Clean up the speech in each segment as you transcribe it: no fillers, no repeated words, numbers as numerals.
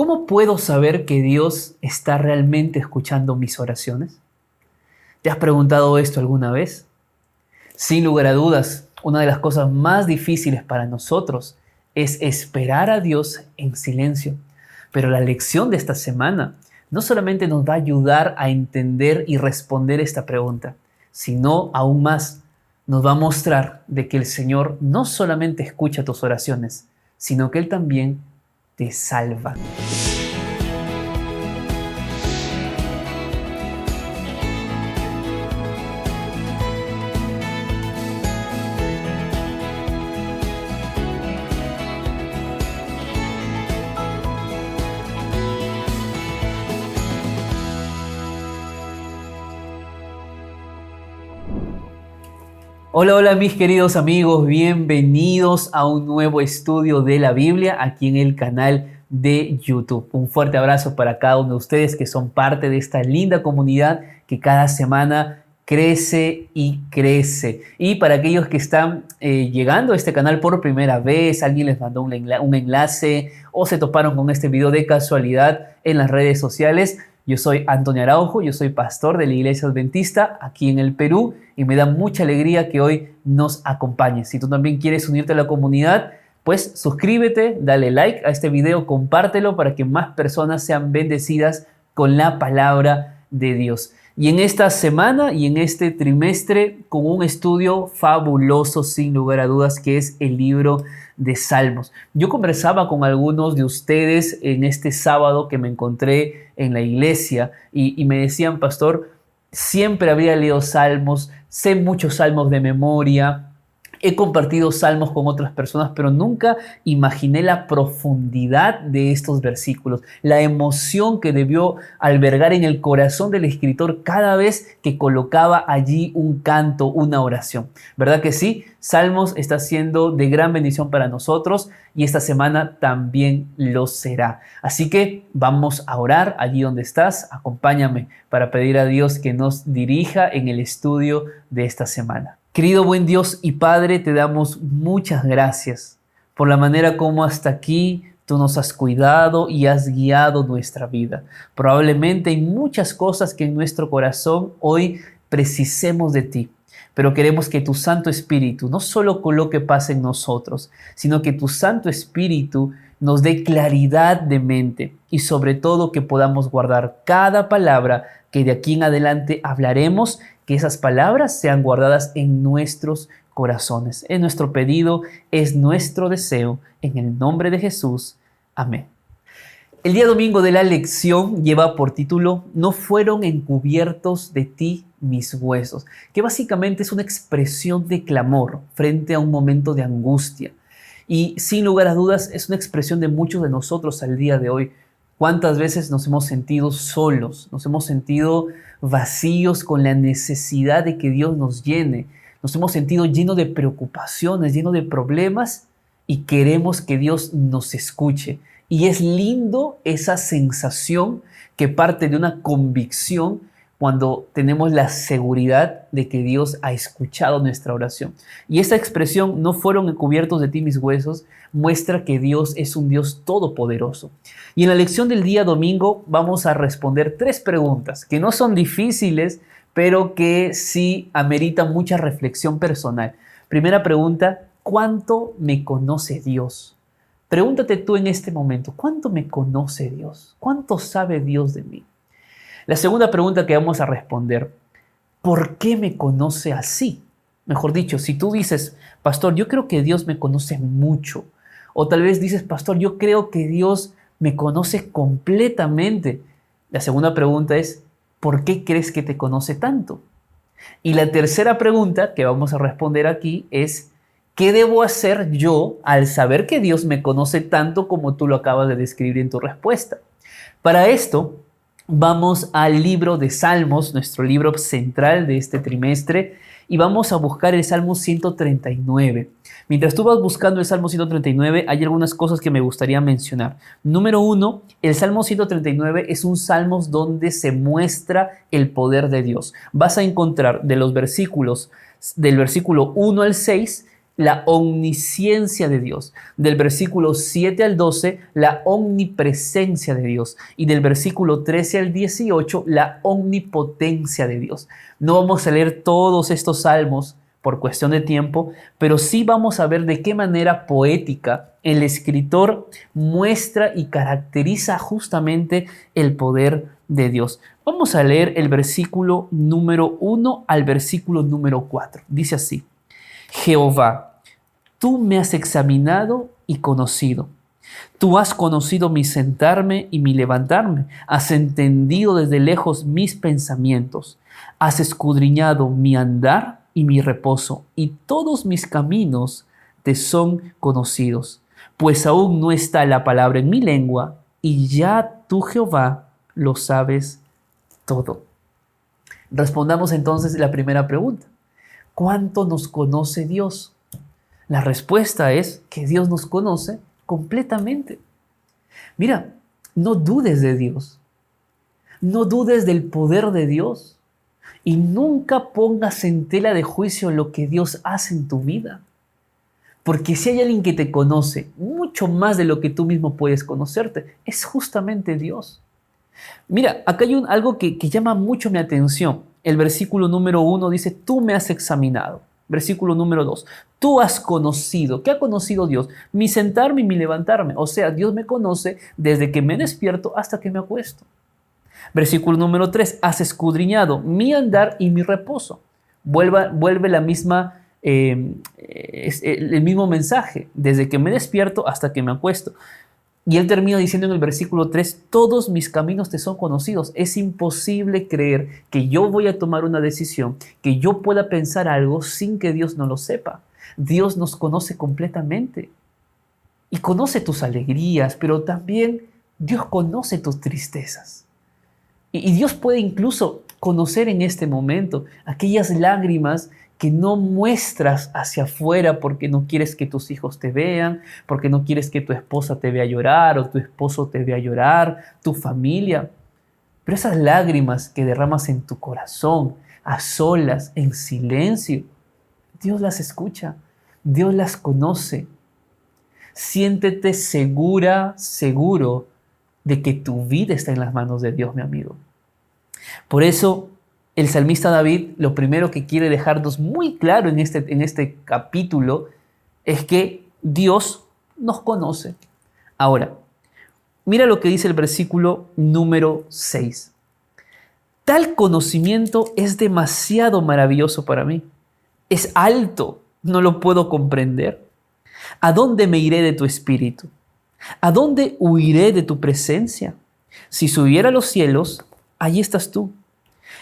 ¿Cómo puedo saber que Dios está realmente escuchando mis oraciones? ¿Te has preguntado esto alguna vez? Sin lugar a dudas, una de las cosas más difíciles para nosotros es esperar a Dios en silencio. Pero la lección de esta semana no solamente nos va a ayudar a entender y responder esta pregunta, sino aún más nos va a mostrar de que el Señor no solamente escucha tus oraciones, sino que Él también te salva. Hola, hola mis queridos amigos, bienvenidos a un nuevo estudio de la Biblia aquí en el canal de YouTube. Un fuerte abrazo para cada uno de ustedes que son parte de esta linda comunidad que cada semana crece y crece. Y para aquellos que están llegando a este canal por primera vez, alguien les mandó un enlace o se toparon con este video de casualidad en las redes sociales. Yo soy Antonio Araujo, yo soy pastor de la Iglesia Adventista aquí en el Perú y me da mucha alegría que hoy nos acompañes. Si tú también quieres unirte a la comunidad, pues suscríbete, dale like a este video, compártelo para que más personas sean bendecidas con la palabra de Dios. Y en esta semana y en este trimestre con un estudio fabuloso sin lugar a dudas que es el libro de Salmos. Yo conversaba con algunos de ustedes en este sábado que me encontré en la iglesia y me decían, pastor, siempre había leído Salmos, sé muchos salmos de memoria, he compartido salmos con otras personas, pero nunca imaginé la profundidad de estos versículos, la emoción que debió albergar en el corazón del escritor cada vez que colocaba allí un canto, una oración. ¿Verdad que sí? Salmos está siendo de gran bendición para nosotros y esta semana también lo será. Así que vamos a orar allí donde estás. Acompáñame para pedir a Dios que nos dirija en el estudio de esta semana. Querido buen Dios y Padre, te damos muchas gracias por la manera como hasta aquí tú nos has cuidado y has guiado nuestra vida. Probablemente hay muchas cosas que en nuestro corazón hoy precisemos de ti, pero queremos que tu Santo Espíritu no solo coloque paz en nosotros, sino que tu Santo Espíritu nos dé claridad de mente y sobre todo que podamos guardar cada palabra que de aquí en adelante hablaremos, que esas palabras sean guardadas en nuestros corazones. Es nuestro pedido, es nuestro deseo, en el nombre de Jesús. Amén. El día domingo de la lección lleva por título "No fueron encubiertos de ti mis huesos", que básicamente es una expresión de clamor frente a un momento de angustia. Y sin lugar a dudas es una expresión de muchos de nosotros al día de hoy. ¿Cuántas veces nos hemos sentido solos? Nos hemos sentido vacíos con la necesidad de que Dios nos llene. Nos hemos sentido llenos de preocupaciones, llenos de problemas y queremos que Dios nos escuche. Y es lindo esa sensación que parte de una convicción cuando tenemos la seguridad de que Dios ha escuchado nuestra oración. Y esta expresión, "no fueron encubiertos de ti mis huesos", muestra que Dios es un Dios todopoderoso. Y en la lección del día domingo vamos a responder 3 preguntas que no son difíciles, pero que sí ameritan mucha reflexión personal. Primera pregunta, ¿cuánto me conoce Dios? Pregúntate tú en este momento, ¿cuánto me conoce Dios? ¿Cuánto sabe Dios de mí? La segunda pregunta que vamos a responder, ¿por qué me conoce así? Mejor dicho, si tú dices, pastor, yo creo que Dios me conoce mucho, o tal vez dices, pastor, yo creo que Dios me conoce completamente. La segunda pregunta es, ¿por qué crees que te conoce tanto? Y la tercera pregunta que vamos a responder aquí es, ¿qué debo hacer yo al saber que Dios me conoce tanto como tú lo acabas de describir en tu respuesta? Para esto, vamos al libro de Salmos, nuestro libro central de este trimestre, y vamos a buscar el Salmo 139. Mientras tú vas buscando el Salmo 139, hay algunas cosas que me gustaría mencionar. Número 1, el Salmo 139 es un salmo donde se muestra el poder de Dios. Vas a encontrar del versículo 1 al 6 la omnisciencia de Dios. Del versículo 7 al 12, la omnipresencia de Dios. Y del versículo 13 al 18, la omnipotencia de Dios. No vamos a leer todos estos salmos por cuestión de tiempo, pero sí vamos a ver de qué manera poética el escritor muestra y caracteriza justamente el poder de Dios. Vamos a leer el versículo número 1 al versículo número 4. Dice así: Jehová, tú me has examinado y conocido. Tú has conocido mi sentarme y mi levantarme. Has entendido desde lejos mis pensamientos. Has escudriñado mi andar y mi reposo, y todos mis caminos te son conocidos. Pues aún no está la palabra en mi lengua, y ya tú, Jehová, lo sabes todo. Respondamos entonces la primera pregunta. ¿Cuánto nos conoce Dios? La respuesta es que Dios nos conoce completamente. Mira, no dudes de Dios. No dudes del poder de Dios. Y nunca pongas en tela de juicio lo que Dios hace en tu vida. Porque si hay alguien que te conoce mucho más de lo que tú mismo puedes conocerte, es justamente Dios. Mira, acá hay algo que llama mucho mi atención. El versículo número 1 dice, tú me has examinado. Versículo número 2, tú has conocido. ¿Qué ha conocido Dios? Mi sentarme y mi levantarme. O sea, Dios me conoce desde que me despierto hasta que me acuesto. Versículo número 3, has escudriñado mi andar y mi reposo. Vuelve la misma, el mismo mensaje, desde que me despierto hasta que me acuesto. Y él termina diciendo en el versículo 3, todos mis caminos te son conocidos. Es imposible creer que yo voy a tomar una decisión, que yo pueda pensar algo sin que Dios no lo sepa. Dios nos conoce completamente y conoce tus alegrías, pero también Dios conoce tus tristezas. Y Dios puede incluso conocer en este momento aquellas lágrimas que no muestras hacia afuera porque no quieres que tus hijos te vean, porque no quieres que tu esposa te vea llorar o tu esposo te vea llorar, tu familia. Pero esas lágrimas que derramas en tu corazón, a solas, en silencio, Dios las escucha, Dios las conoce. Siéntete segura, seguro de que tu vida está en las manos de Dios, mi amigo. Por eso, el salmista David, lo primero que quiere dejarnos muy claro en este capítulo es que Dios nos conoce. Ahora, mira lo que dice el versículo número 6. Tal conocimiento es demasiado maravilloso para mí. Es alto, no lo puedo comprender. ¿A dónde me iré de tu espíritu? ¿A dónde huiré de tu presencia? Si subiera a los cielos, allí estás tú.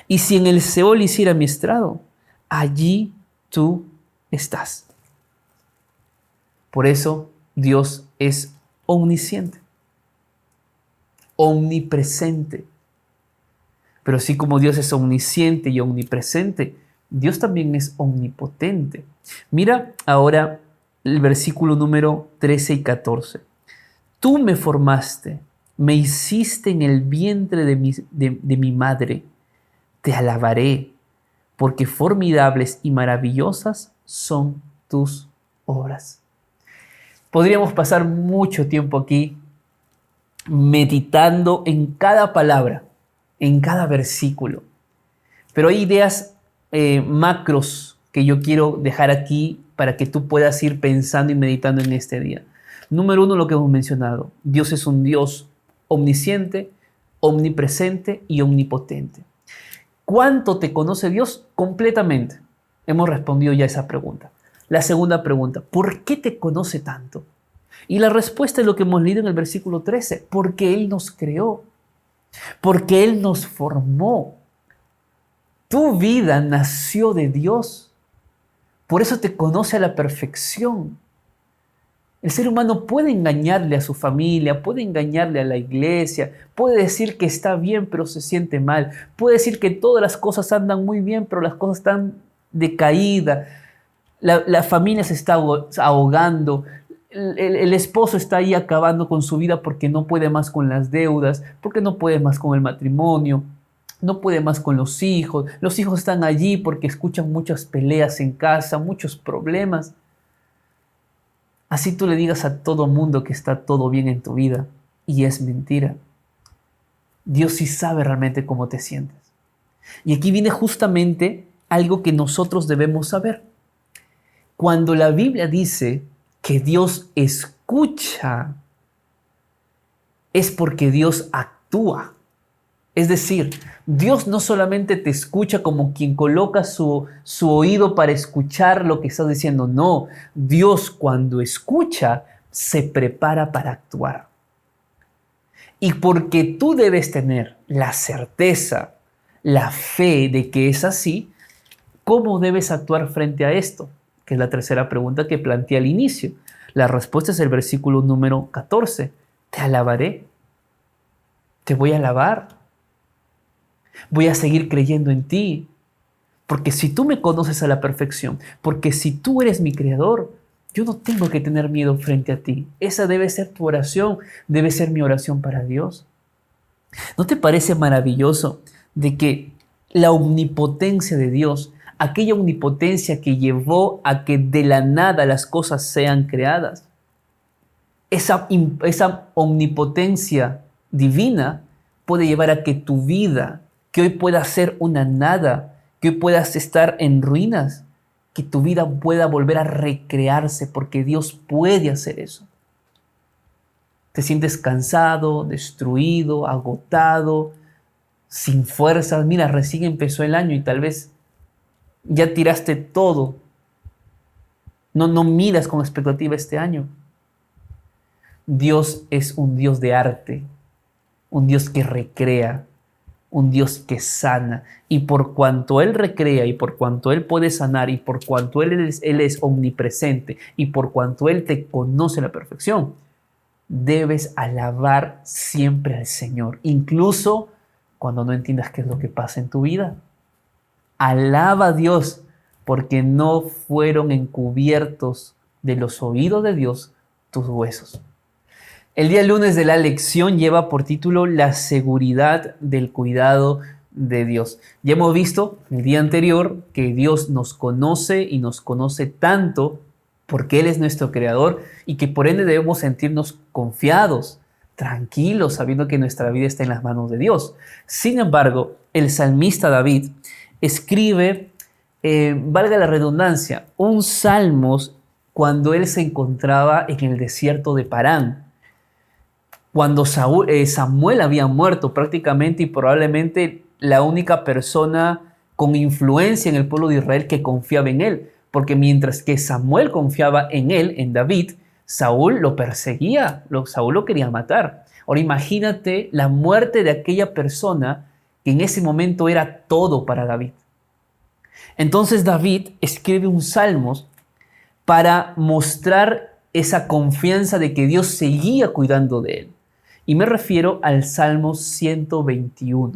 Y si en el Seol hiciera mi estrado, allí tú estás. Por eso Dios es omnisciente, omnipresente. Pero así como Dios es omnisciente y omnipresente, Dios también es omnipotente. Mira ahora el versículo número 13 y 14. Tú me formaste, me hiciste en el vientre de mi madre. Te alabaré, porque formidables y maravillosas son tus obras. Podríamos pasar mucho tiempo aquí meditando en cada palabra, en cada versículo. Pero hay ideas macros que yo quiero dejar aquí para que tú puedas ir pensando y meditando en este día. Número 1, lo que hemos mencionado. Dios es un Dios omnisciente, omnipresente y omnipotente. ¿Cuánto te conoce Dios? Completamente. Hemos respondido ya a esa pregunta. La segunda pregunta, ¿por qué te conoce tanto? Y la respuesta es lo que hemos leído en el versículo 13, porque Él nos creó, porque Él nos formó. Tu vida nació de Dios, por eso te conoce a la perfección. El ser humano puede engañarle a su familia, puede engañarle a la iglesia, puede decir que está bien pero se siente mal, puede decir que todas las cosas andan muy bien pero las cosas están decaídas, la familia se está ahogando, el esposo está ahí acabando con su vida porque no puede más con las deudas, porque no puede más con el matrimonio, no puede más con los hijos están allí porque escuchan muchas peleas en casa, muchos problemas. Así tú le digas a todo mundo que está todo bien en tu vida y es mentira. Dios sí sabe realmente cómo te sientes. Y aquí viene justamente algo que nosotros debemos saber. Cuando la Biblia dice que Dios escucha, es porque Dios actúa. Es decir, Dios no solamente te escucha como quien coloca su oído para escuchar lo que estás diciendo. No, Dios cuando escucha se prepara para actuar. Y porque tú debes tener la certeza, la fe de que es así, ¿cómo debes actuar frente a esto? Que es la tercera pregunta que planteé al inicio. La respuesta es el versículo número 14. Te alabaré. Te voy a alabar. Voy a seguir creyendo en ti. Porque si tú me conoces a la perfección, porque si tú eres mi creador, yo no tengo que tener miedo frente a ti. Esa debe ser tu oración, debe ser mi oración para Dios. ¿No te parece maravilloso de que la omnipotencia de Dios, aquella omnipotencia que llevó a que de la nada las cosas sean creadas, esa omnipotencia divina puede llevar a que tu vida, que hoy pueda ser una nada, que hoy puedas estar en ruinas, que tu vida pueda volver a recrearse, porque Dios puede hacer eso? Te sientes cansado, destruido, agotado, sin fuerzas. Mira, recién empezó el año y tal vez ya tiraste todo. No miras con expectativa este año. Dios es un Dios de arte, un Dios que recrea, un Dios que sana. Y por cuanto Él recrea y por cuanto Él puede sanar y por cuanto Él es omnipresente y por cuanto Él te conoce a la perfección, debes alabar siempre al Señor, incluso cuando no entiendas qué es lo que pasa en tu vida. Alaba a Dios porque no fueron encubiertos de los oídos de Dios tus huesos. El día lunes de la lección lleva por título La seguridad del cuidado de Dios. Ya hemos visto el día anterior que Dios nos conoce y nos conoce tanto porque Él es nuestro creador y que por ende debemos sentirnos confiados, tranquilos, sabiendo que nuestra vida está en las manos de Dios. Sin embargo, el salmista David escribe, valga la redundancia, un salmos cuando él se encontraba en el desierto de Parán. Cuando Samuel había muerto prácticamente y probablemente la única persona con influencia en el pueblo de Israel que confiaba en él. Porque mientras que Samuel confiaba en él, en David, Saúl lo perseguía, Saúl lo quería matar. Ahora imagínate la muerte de aquella persona que en ese momento era todo para David. Entonces David escribe un salmos para mostrar esa confianza de que Dios seguía cuidando de él. Y me refiero al Salmo 121.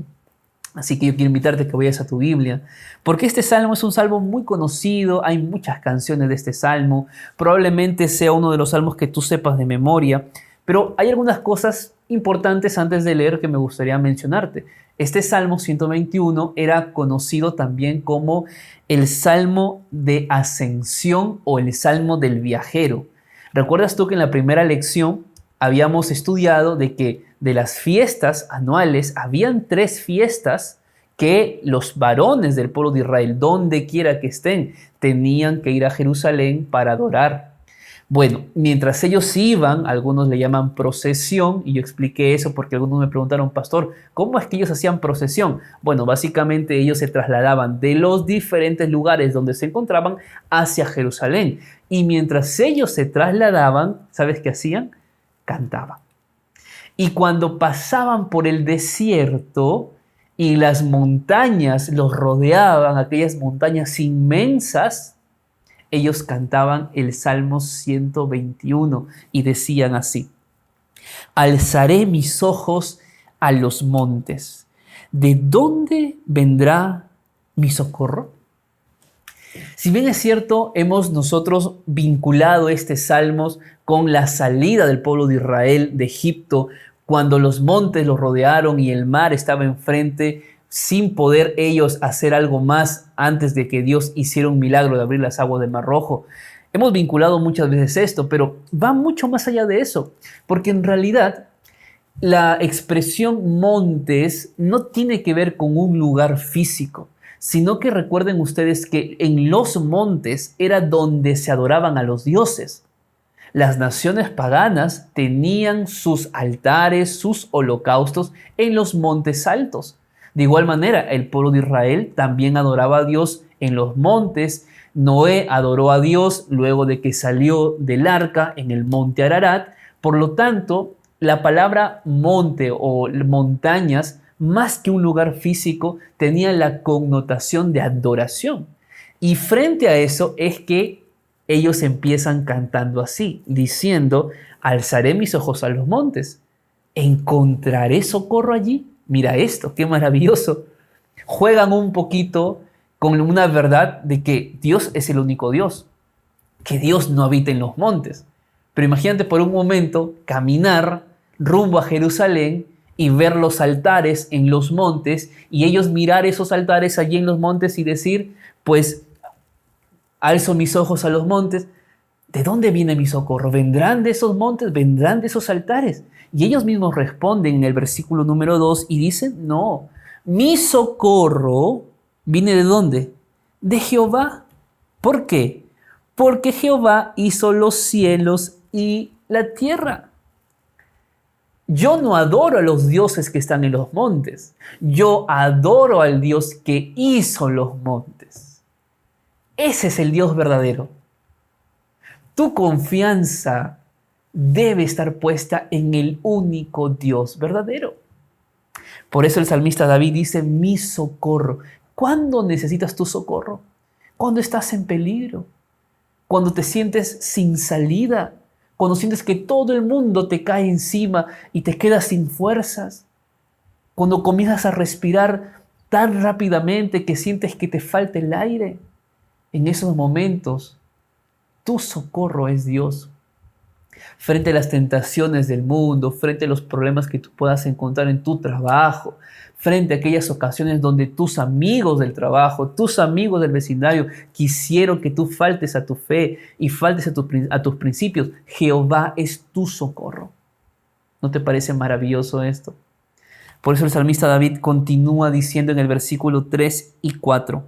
Así que yo quiero invitarte a que vayas a tu Biblia, porque este salmo es un salmo muy conocido, hay muchas canciones de este salmo, probablemente sea uno de los salmos que tú sepas de memoria, pero hay algunas cosas importantes antes de leer que me gustaría mencionarte. Este Salmo 121 era conocido también como el Salmo de Ascensión o el Salmo del Viajero. ¿Recuerdas tú que en la primera lección habíamos estudiado de que de las fiestas anuales habían 3 fiestas que los varones del pueblo de Israel, donde quiera que estén, tenían que ir a Jerusalén para adorar? Bueno, mientras ellos iban, algunos le llaman procesión, y yo expliqué eso porque algunos me preguntaron, pastor, ¿cómo es que ellos hacían procesión? Bueno, básicamente ellos se trasladaban de los diferentes lugares donde se encontraban hacia Jerusalén. Y mientras ellos se trasladaban, ¿sabes qué hacían? Cantaban. Y cuando pasaban por el desierto y las montañas los rodeaban, aquellas montañas inmensas, ellos cantaban el Salmo 121 y decían así: alzaré mis ojos a los montes. ¿De dónde vendrá mi socorro? Si bien es cierto, hemos nosotros vinculado este Salmos con la salida del pueblo de Israel de Egipto, cuando los montes los rodearon y el mar estaba enfrente, sin poder ellos hacer algo más antes de que Dios hiciera un milagro de abrir las aguas del Mar Rojo. Hemos vinculado muchas veces esto, pero va mucho más allá de eso, porque en realidad la expresión montes no tiene que ver con un lugar físico, sino que recuerden ustedes que en los montes era donde se adoraban a los dioses. Las naciones paganas tenían sus altares, sus holocaustos en los montes altos. De igual manera, el pueblo de Israel también adoraba a Dios en los montes. Noé adoró a Dios luego de que salió del arca en el monte Ararat. Por lo tanto, la palabra monte o montañas, más que un lugar físico, tenía la connotación de adoración. Y frente a eso es que ellos empiezan cantando así, diciendo, alzaré mis ojos a los montes, ¿encontraré socorro allí? Mira esto, qué maravilloso. Juegan un poquito con una verdad de que Dios es el único Dios, que Dios no habita en los montes. Pero imagínate por un momento caminar rumbo a Jerusalén y ver los altares en los montes y ellos mirar esos altares allí en los montes y decir, pues alzo mis ojos a los montes. ¿De dónde viene mi socorro? ¿Vendrán de esos montes? ¿Vendrán de esos altares? Y ellos mismos responden en el versículo número 2 y dicen, no, mi socorro viene ¿de dónde? De Jehová. ¿Por qué? Porque Jehová hizo los cielos y la tierra. Yo no adoro a los dioses que están en los montes. Yo adoro al Dios que hizo los montes. Ese es el Dios verdadero. Tu confianza debe estar puesta en el único Dios verdadero. Por eso el salmista David dice, mi socorro. ¿Cuándo necesitas tu socorro? Cuando estás en peligro, cuando te sientes sin salida, cuando sientes que todo el mundo te cae encima y te quedas sin fuerzas, cuando comienzas a respirar tan rápidamente que sientes que te falta el aire. En esos momentos, tu socorro es Dios. Frente a las tentaciones del mundo, frente a los problemas que tú puedas encontrar en tu trabajo, frente a aquellas ocasiones donde tus amigos del trabajo, tus amigos del vecindario quisieron que tú faltes a tu fe y faltes a tus principios, Jehová es tu socorro. ¿No te parece maravilloso esto? Por eso el salmista David continúa diciendo en el versículo 3 y 4,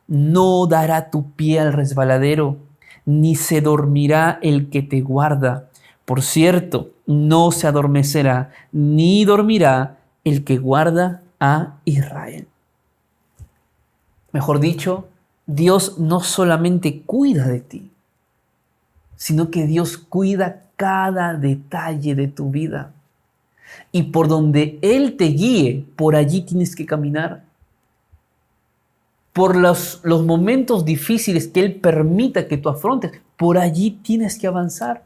no dará tu pie al resbaladero, ni se dormirá el que te guarda. Por cierto, no se adormecerá, ni dormirá el que guarda a Israel. Mejor dicho, Dios no solamente cuida de ti, sino que Dios cuida cada detalle de tu vida. Y por donde Él te guíe, por allí tienes que caminar. Por los momentos difíciles que Él permita que tú afrontes, por allí tienes que avanzar.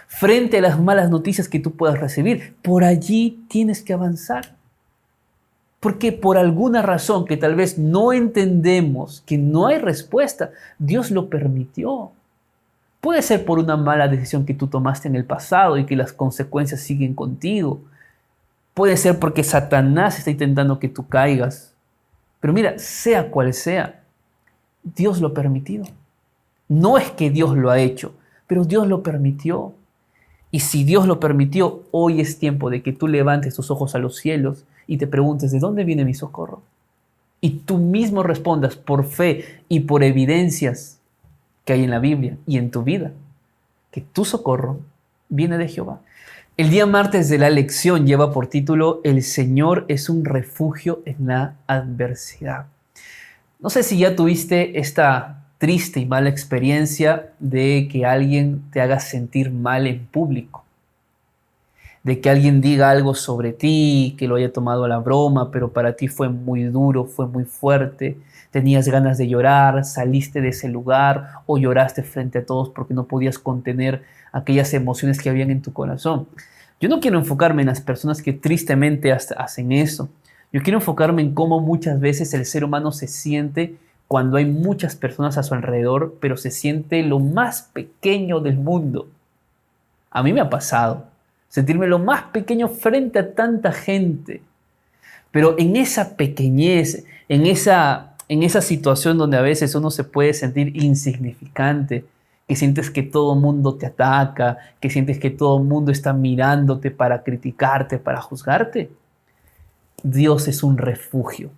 Frente a las malas noticias que tú puedas recibir, por allí tienes que avanzar. Porque por alguna razón que tal vez no entendemos, que no hay respuesta, Dios lo permitió. Puede ser por una mala decisión que tú tomaste en el pasado y que las consecuencias siguen contigo. Puede ser porque Satanás está intentando que tú caigas. Pero mira, sea cual sea, Dios lo ha permitido. No es que Dios lo ha hecho, pero Dios lo permitió. Y si Dios lo permitió, hoy es tiempo de que tú levantes tus ojos a los cielos y te preguntes, ¿de dónde viene mi socorro? Y tú mismo respondas por fe y por evidencias que hay en la Biblia y en tu vida, que tu socorro viene de Jehová. El día martes de la lección lleva por título El Señor es un refugio en la adversidad. No sé si ya tuviste esta triste y mala experiencia de que alguien te haga sentir mal en público, de que alguien diga algo sobre ti, que lo haya tomado a la broma, pero para ti fue muy duro, fue muy fuerte, tenías ganas de llorar, saliste de ese lugar o lloraste frente a todos porque no podías contener aquellas emociones que habían en tu corazón. Yo no quiero enfocarme en las personas que tristemente hacen eso. Yo quiero enfocarme en cómo muchas veces el ser humano se siente cuando hay muchas personas a su alrededor, pero se siente lo más pequeño del mundo. A mí me ha pasado sentirme lo más pequeño frente a tanta gente. Pero en esa pequeñez, en esa situación donde a veces uno se puede sentir insignificante, que sientes que todo el mundo te ataca, que sientes que todo el mundo está mirándote para criticarte, para juzgarte. Dios es un refugio.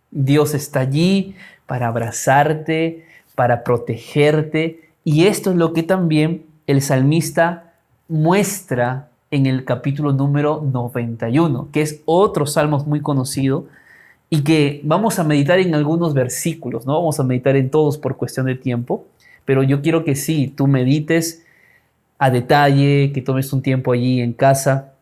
Dios está allí para abrazarte, para protegerte. Y esto es lo que también el salmista muestra en el capítulo número 91, que es otro salmo muy conocido y que vamos a meditar en algunos versículos, no vamos a meditar en todos por cuestión de tiempo, pero yo quiero que sí, tú medites a detalle, que tomes un tiempo allí en casa,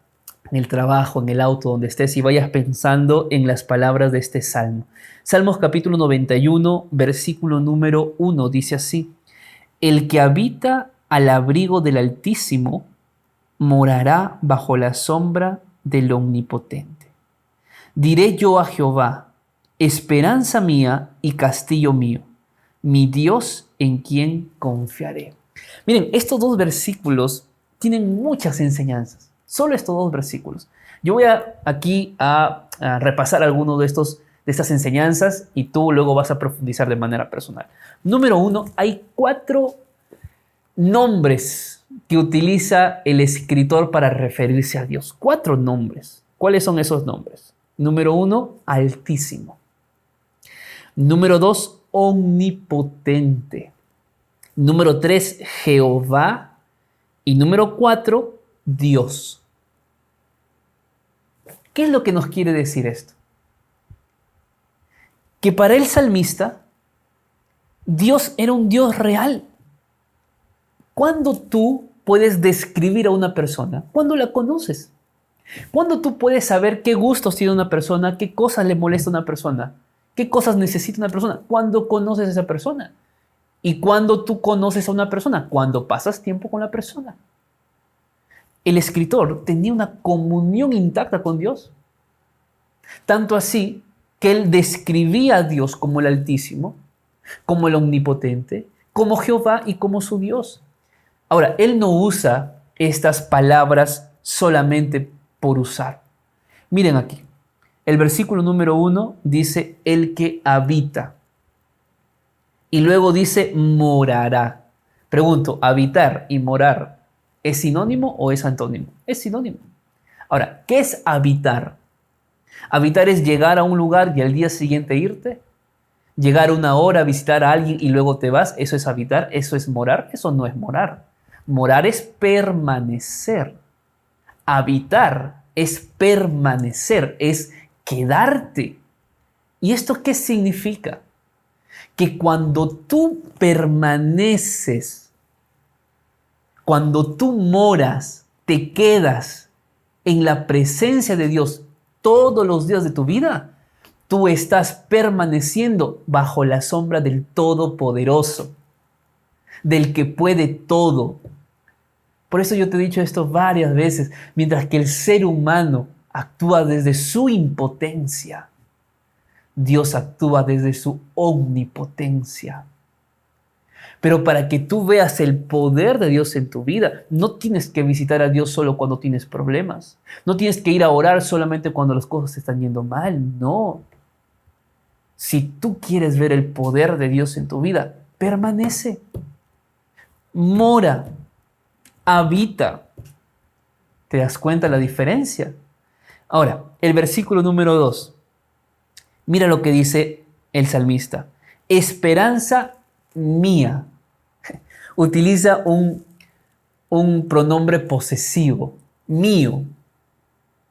en el trabajo, en el auto, donde estés y vayas pensando en las palabras de este salmo. Salmos capítulo 91, versículo número 1, dice así: El que habita al abrigo del Altísimo morará bajo la sombra del Omnipotente. Diré yo a Jehová, esperanza mía y castillo mío, mi Dios en quien confiaré. Miren, estos dos versículos tienen muchas enseñanzas. Solo estos dos versículos. Yo voy aquí a repasar algunos de estas enseñanzas y tú luego vas a profundizar de manera personal. Número 1, hay 4 nombres que utiliza el escritor para referirse a Dios. 4 nombres. ¿Cuáles son esos nombres? Número 1, Altísimo. Número 2, Omnipotente. Número 3, Jehová. Y número 4, Dios. ¿Qué es lo que nos quiere decir esto? Que para el salmista, Dios era un Dios real. ¿Cuándo tú puedes describir a una persona? ¿Cuándo la conoces? ¿Cuándo tú puedes saber qué gustos tiene una persona? ¿Qué cosas le molesta a una persona? ¿Qué cosas necesita una persona? ¿Cuándo conoces a esa persona? ¿Y cuándo tú conoces a una persona? Cuando pasas tiempo con la persona. El escritor tenía una comunión intacta con Dios. Tanto así que él describía a Dios como el Altísimo, como el Omnipotente, como Jehová y como su Dios. Ahora, él no usa estas palabras solamente por usar. Miren aquí, el versículo número 1 dice el que habita. Y luego dice morará. Pregunto, ¿habitar y morar es sinónimo o es antónimo? Es sinónimo. Ahora, ¿qué es habitar? Habitar es llegar a un lugar y al día siguiente irte. Llegar una hora a visitar a alguien y luego te vas. ¿Eso es habitar? ¿Eso es morar? Eso no es morar. Morar es permanecer. Habitar es permanecer, es quedarte. ¿Y esto qué significa? Que cuando tú permaneces, cuando tú moras, te quedas en la presencia de Dios todos los días de tu vida, tú estás permaneciendo bajo la sombra del Todopoderoso, del que puede todo. Por eso yo te he dicho esto varias veces, mientras que el ser humano actúa desde su impotencia, Dios actúa desde su omnipotencia. Pero para que tú veas el poder de Dios en tu vida, no tienes que visitar a Dios solo cuando tienes problemas. No tienes que ir a orar solamente cuando las cosas te están yendo mal. No. Si tú quieres ver el poder de Dios en tu vida, permanece. Mora. Habita. ¿Te das cuenta la diferencia? Ahora, el versículo número 2. Mira lo que dice el salmista. Esperanza mía. Utiliza un pronombre posesivo. Mío.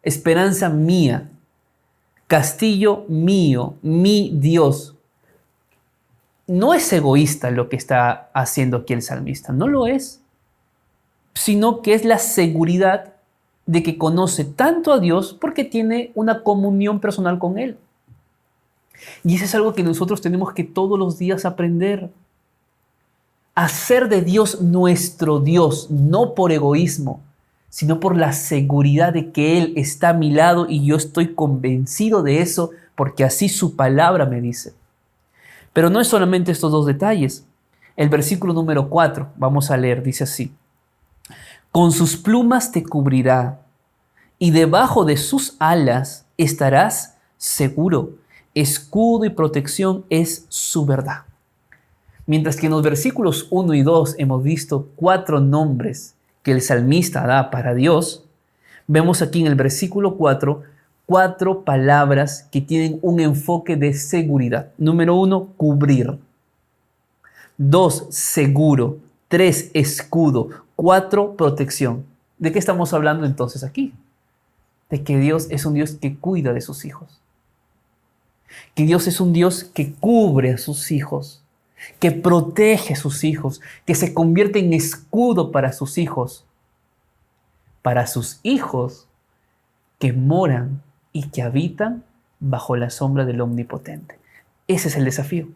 Esperanza mía. Castillo mío. Mi Dios. No es egoísta lo que está haciendo aquí el salmista. No lo es. Sino que es la seguridad de que conoce tanto a Dios porque tiene una comunión personal con Él. Y eso es algo que nosotros tenemos que todos los días aprender. Hacer de Dios nuestro Dios, no por egoísmo, sino por la seguridad de que Él está a mi lado y yo estoy convencido de eso porque así su palabra me dice. Pero no es solamente estos dos detalles. El versículo número 4, vamos a leer, dice así. Con sus plumas te cubrirá y debajo de sus alas estarás seguro. Escudo y protección es su verdad. Mientras que en los versículos 1 y 2 hemos visto 4 nombres que el salmista da para Dios, vemos aquí en el versículo 4 4 palabras que tienen un enfoque de seguridad. Número 1, cubrir. 2, seguro. 3, escudo. 4, protección. ¿De qué estamos hablando entonces aquí? De que Dios es un Dios que cuida de sus hijos. Que Dios es un Dios que cubre a sus hijos, que protege a sus hijos, que se convierte en escudo para sus hijos que moran y que habitan bajo la sombra del Omnipotente. Ese es el desafío.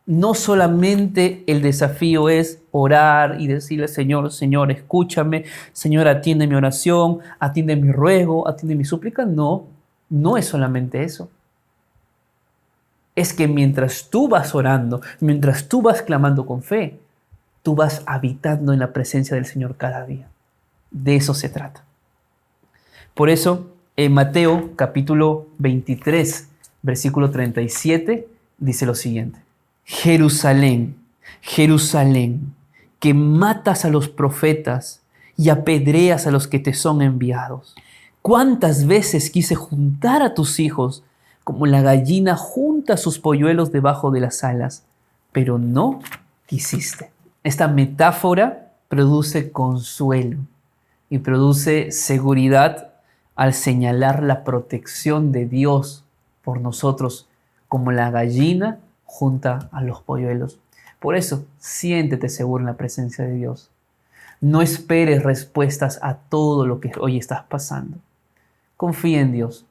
No solamente el desafío es orar y decirle, Señor, Señor, escúchame, Señor, atiende mi oración, atiende mi ruego, atiende mi súplica. No, no es solamente eso. Es que mientras tú vas orando, mientras tú vas clamando con fe, tú vas habitando en la presencia del Señor cada día. De eso se trata. Por eso, en Mateo capítulo 23, versículo 37, dice lo siguiente. Jerusalén, Jerusalén, que matas a los profetas y apedreas a los que te son enviados. ¿Cuántas veces quise juntar a tus hijos como la gallina junta sus polluelos debajo de las alas, pero no quisiste? Esta metáfora produce consuelo y produce seguridad al señalar la protección de Dios por nosotros como la gallina junta a los polluelos. Por eso, siéntete seguro en la presencia de Dios. No esperes respuestas a todo lo que hoy estás pasando. Confía en Dios,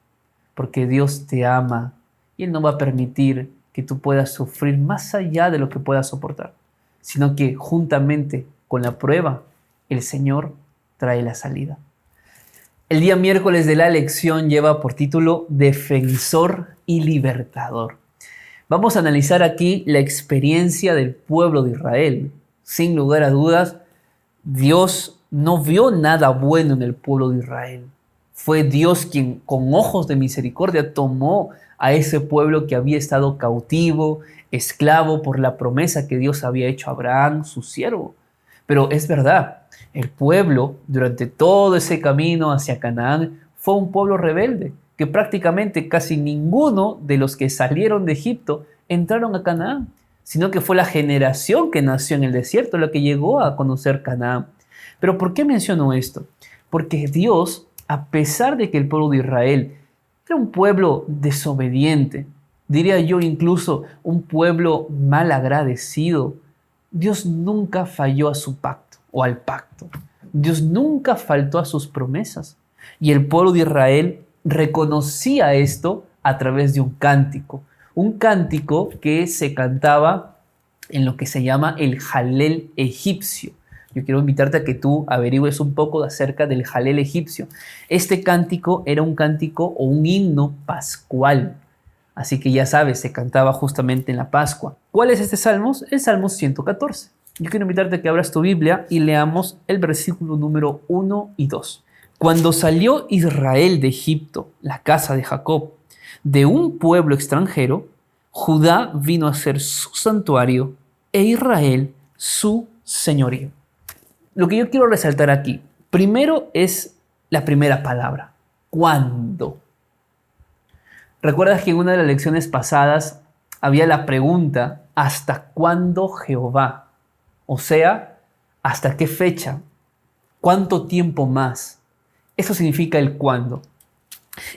porque Dios te ama y Él no va a permitir que tú puedas sufrir más allá de lo que puedas soportar, sino que juntamente con la prueba, el Señor trae la salida. El día miércoles de la lección lleva por título Defensor y Libertador. Vamos a analizar aquí la experiencia del pueblo de Israel. Sin lugar a dudas, Dios no vio nada bueno en el pueblo de Israel. Fue Dios quien con ojos de misericordia tomó a ese pueblo que había estado cautivo, esclavo por la promesa que Dios había hecho a Abraham, su siervo. Pero es verdad, el pueblo durante todo ese camino hacia Canaán fue un pueblo rebelde, que prácticamente casi ninguno de los que salieron de Egipto entraron a Canaán, sino que fue la generación que nació en el desierto la que llegó a conocer Canaán. Pero ¿por qué menciono esto? Porque Dios, a pesar de que el pueblo de Israel era un pueblo desobediente, diría yo incluso un pueblo mal agradecido, Dios nunca falló a su pacto o al pacto. Dios nunca faltó a sus promesas. Y el pueblo de Israel reconocía esto a través de un cántico que se cantaba en lo que se llama el Jalel egipcio. Yo quiero invitarte a que tú averigües un poco acerca del Jalel egipcio. Este cántico era un cántico o un himno pascual. Así que ya sabes, se cantaba justamente en la Pascua. ¿Cuál es este salmo? El Salmo 114. Yo quiero invitarte a que abras tu Biblia y leamos el versículo número 1 y 2. Cuando salió Israel de Egipto, la casa de Jacob, de un pueblo extranjero, Judá vino a ser su santuario e Israel su señorío. Lo que yo quiero resaltar aquí, primero es la primera palabra, ¿cuándo? ¿Recuerdas que en una de las lecciones pasadas había la pregunta, ¿hasta cuándo Jehová? O sea, ¿hasta qué fecha? ¿Cuánto tiempo más? Eso significa el cuándo.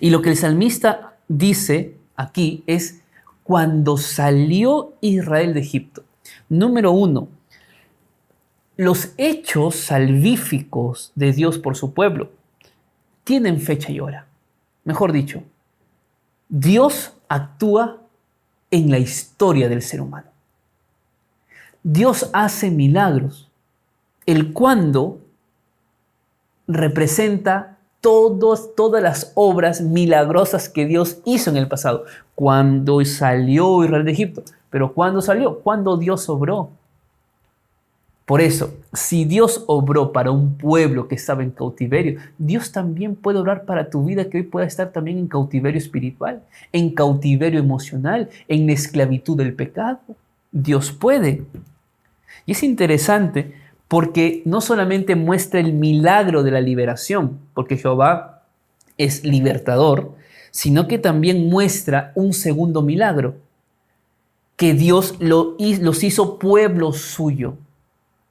Y lo que el salmista dice aquí es cuando salió Israel de Egipto. Número 1, los hechos salvíficos de Dios por su pueblo tienen fecha y hora. Mejor dicho, Dios actúa en la historia del ser humano. Dios hace milagros. El cuándo representa todas las obras milagrosas que Dios hizo en el pasado. Cuando salió Israel de Egipto. Pero ¿cuándo salió? ¿Cuándo Dios obró? Por eso, si Dios obró para un pueblo que estaba en cautiverio, Dios también puede obrar para tu vida, que hoy pueda estar también en cautiverio espiritual, en cautiverio emocional, en la esclavitud del pecado. Dios puede. Y es interesante porque no solamente muestra el milagro de la liberación, porque Jehová es libertador, sino que también muestra un segundo milagro, que Dios los hizo pueblo suyo.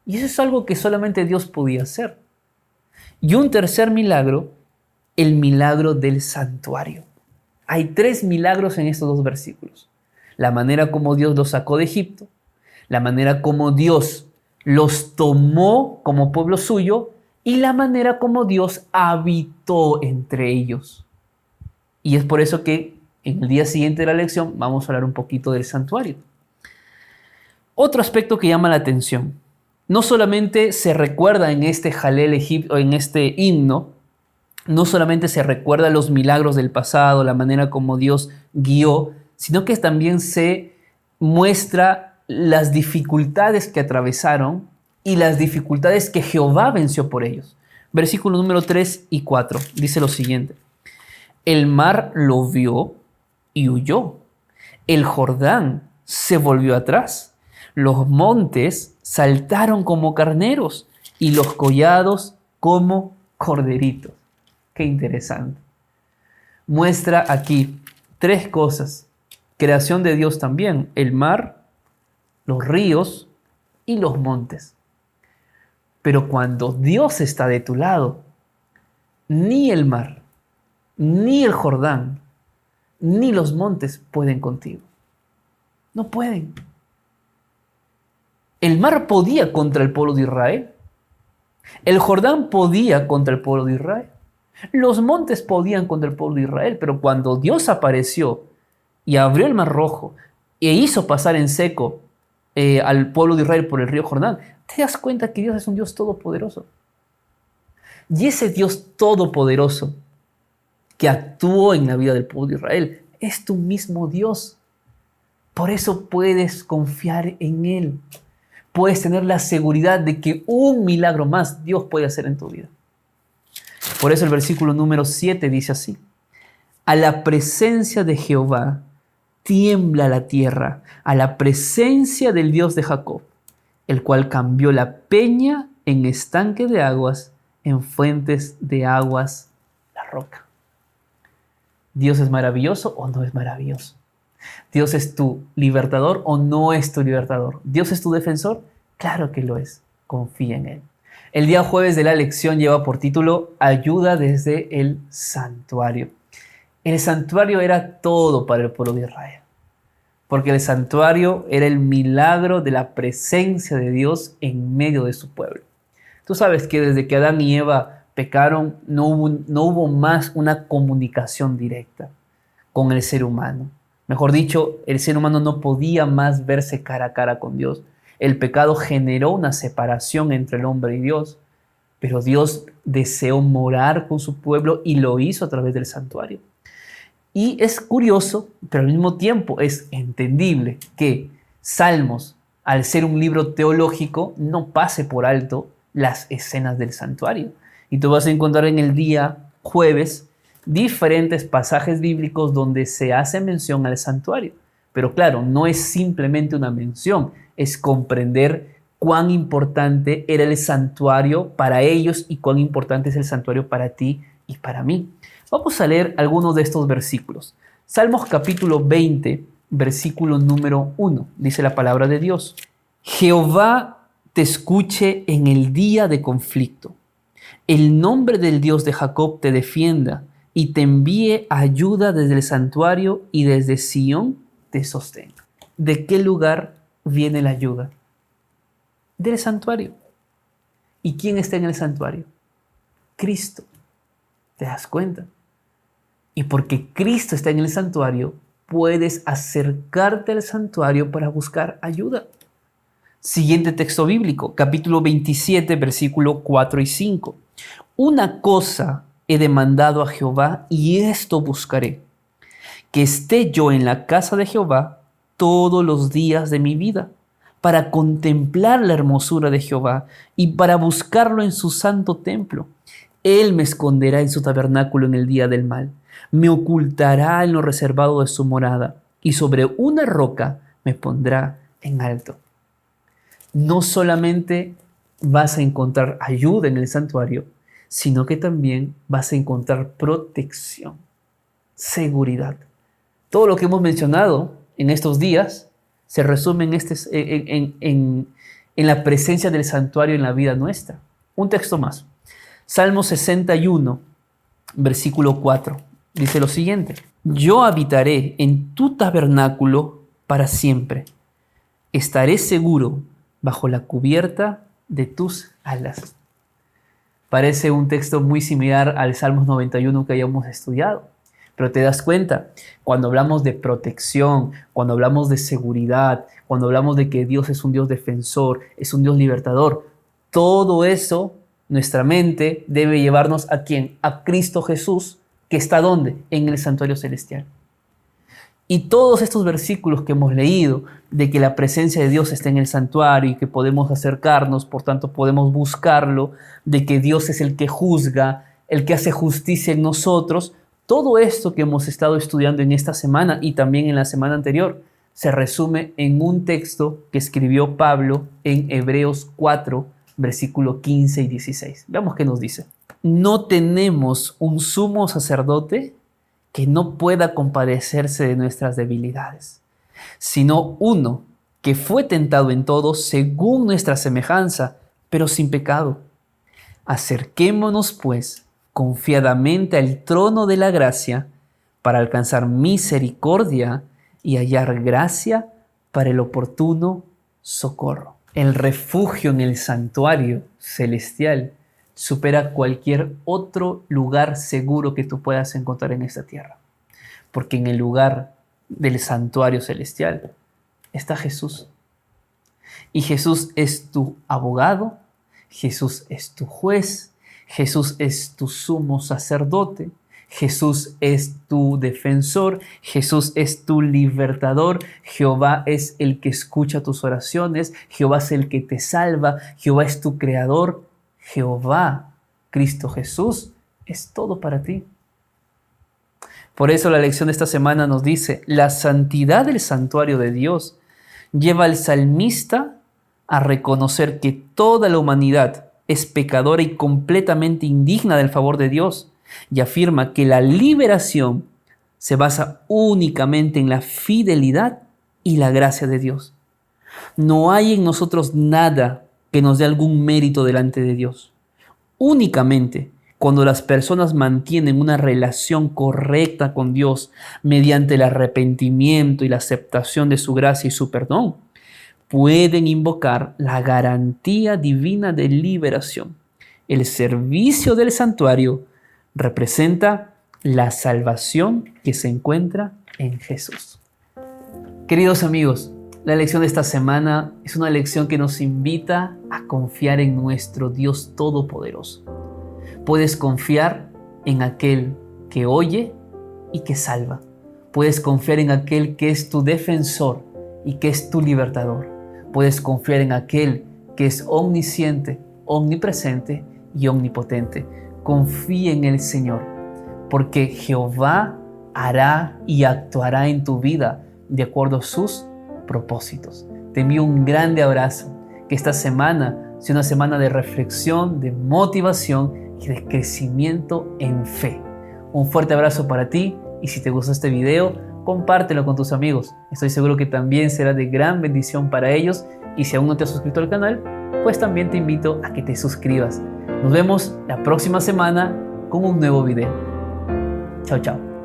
Y eso es algo que solamente Dios podía hacer. Y un tercer milagro, el milagro del santuario. Hay 3 milagros en estos 2 versículos. La manera como Dios los sacó de Egipto, la manera como Dios los tomó como pueblo suyo y la manera como Dios habitó entre ellos. Y es por eso que en el día siguiente de la lección vamos a hablar un poquito del santuario. Otro aspecto que llama la atención. No solamente se recuerda en este Jalel Egipto, en este himno, no solamente se recuerda los milagros del pasado, la manera como Dios guió, sino que también se muestra las dificultades que atravesaron y las dificultades que Jehová venció por ellos. Versículo número 3 y 4 dice lo siguiente: el mar lo vio y huyó, el Jordán se volvió atrás, los montes saltaron como carneros y los collados como corderitos. Qué interesante. Muestra aquí 3 cosas. Creación de Dios también: el mar, los ríos y los montes. Pero cuando Dios está de tu lado, ni el mar, ni el Jordán, ni los montes pueden contigo. No pueden. El mar podía contra el pueblo de Israel. El Jordán podía contra el pueblo de Israel. Los montes podían contra el pueblo de Israel, pero cuando Dios apareció y abrió el mar rojo e hizo pasar en seco al pueblo de Israel por el río Jordán, te das cuenta que Dios es un Dios todopoderoso. Y ese Dios todopoderoso que actuó en la vida del pueblo de Israel es tu mismo Dios. Por eso puedes confiar en Él. Puedes tener la seguridad de que un milagro más Dios puede hacer en tu vida. Por eso el versículo número 7 dice así: a la presencia de Jehová tiembla la tierra, a la presencia del Dios de Jacob, el cual cambió la peña en estanque de aguas, en fuentes de aguas la roca. ¿Dios es maravilloso o no es maravilloso? ¿Dios es tu libertador o no es tu libertador? ¿Dios es tu defensor? Claro que lo es. Confía en Él. El día jueves de la lección lleva por título Ayuda desde el santuario. El santuario era todo para el pueblo de Israel, porque el santuario era el milagro de la presencia de Dios en medio de su pueblo. Tú sabes que desde que Adán y Eva pecaron, no hubo más una comunicación directa con el ser humano. Mejor dicho, el ser humano no podía más verse cara a cara con Dios. El pecado generó una separación entre el hombre y Dios, pero Dios deseó morar con su pueblo y lo hizo a través del santuario. Y es curioso, pero al mismo tiempo es entendible que Salmos, al ser un libro teológico, no pase por alto las escenas del santuario. Y tú vas a encontrar en el día jueves diferentes pasajes bíblicos donde se hace mención al santuario. Pero claro, no es simplemente una mención, es comprender cuán importante era el santuario para ellos y cuán importante es el santuario para ti y para mí. Vamos a leer algunos de estos versículos. Salmos capítulo 20, versículo número 1. Dice la palabra de Dios: Jehová te escuche en el día de conflicto. El nombre del Dios de Jacob te defienda y te envíe ayuda desde el santuario y desde Sión te sostenga. ¿De qué lugar viene la ayuda? Del santuario. ¿Y quién está en el santuario? Cristo. ¿Te das cuenta? Y porque Cristo está en el santuario, puedes acercarte al santuario para buscar ayuda. Siguiente texto bíblico, capítulo 27, versículo 4 y 5. Una cosa he demandado a Jehová y esto buscaré, que esté yo en la casa de Jehová todos los días de mi vida, para contemplar la hermosura de Jehová y para buscarlo en su santo templo. Él me esconderá en su tabernáculo en el día del mal, me ocultará en lo reservado de su morada, y sobre una roca me pondrá en alto. No solamente vas a encontrar ayuda en el santuario, sino que también vas a encontrar protección, seguridad. Todo lo que hemos mencionado en estos días se resume en la presencia del santuario en la vida nuestra. Un texto más. Salmo 61, versículo 4. Dice lo siguiente: yo habitaré en tu tabernáculo para siempre. Estaré seguro bajo la cubierta de tus alas. Parece un texto muy similar al Salmos 91 que hayamos estudiado. Pero te das cuenta, cuando hablamos de protección, cuando hablamos de seguridad, cuando hablamos de que Dios es un Dios defensor, es un Dios libertador, todo eso, nuestra mente debe llevarnos ¿a quién? A Cristo Jesús, que está ¿dónde? En el santuario celestial. Y todos estos versículos que hemos leído, de que la presencia de Dios está en el santuario y que podemos acercarnos, por tanto podemos buscarlo, de que Dios es el que juzga, el que hace justicia en nosotros, todo esto que hemos estado estudiando en esta semana y también en la semana anterior, se resume en un texto que escribió Pablo en Hebreos 4, versículo 15 y 16. Veamos qué nos dice. No tenemos un sumo sacerdote que no pueda compadecerse de nuestras debilidades, sino uno que fue tentado en todo según nuestra semejanza, pero sin pecado. Acerquémonos, pues, confiadamente al trono de la gracia para alcanzar misericordia y hallar gracia para el oportuno socorro. El refugio en el santuario celestial supera cualquier otro lugar seguro que tú puedas encontrar en esta tierra. Porque en el lugar del santuario celestial está Jesús. Y Jesús es tu abogado, Jesús es tu juez, Jesús es tu sumo sacerdote, Jesús es tu defensor, Jesús es tu libertador, Jehová es el que escucha tus oraciones, Jehová es el que te salva, Jehová es tu creador, Jehová, Cristo Jesús, es todo para ti. Por eso la lección de esta semana nos dice, la santidad del santuario de Dios lleva al salmista a reconocer que toda la humanidad es pecadora y completamente indigna del favor de Dios, y afirma que la liberación se basa únicamente en la fidelidad y la gracia de Dios. No hay en nosotros nada que nos dé algún mérito delante de Dios. Únicamente cuando las personas mantienen una relación correcta con Dios mediante el arrepentimiento y la aceptación de su gracia y su perdón, pueden invocar la garantía divina de liberación. El servicio del santuario representa la salvación que se encuentra en Jesús. Queridos amigos, la lección de esta semana es una lección que nos invita a confiar en nuestro Dios Todopoderoso. Puedes confiar en aquel que oye y que salva. Puedes confiar en aquel que es tu defensor y que es tu libertador. Puedes confiar en aquel que es omnisciente, omnipresente y omnipotente. Confía en el Señor, porque Jehová hará y actuará en tu vida de acuerdo a sus propósitos. Te envío un grande abrazo. Que esta semana sea una semana de reflexión, de motivación y de crecimiento en fe. Un fuerte abrazo para ti y si te gustó este video, compártelo con tus amigos. Estoy seguro que también será de gran bendición para ellos y si aún no te has suscrito al canal, pues también te invito a que te suscribas. Nos vemos la próxima semana con un nuevo video. Chao, chao.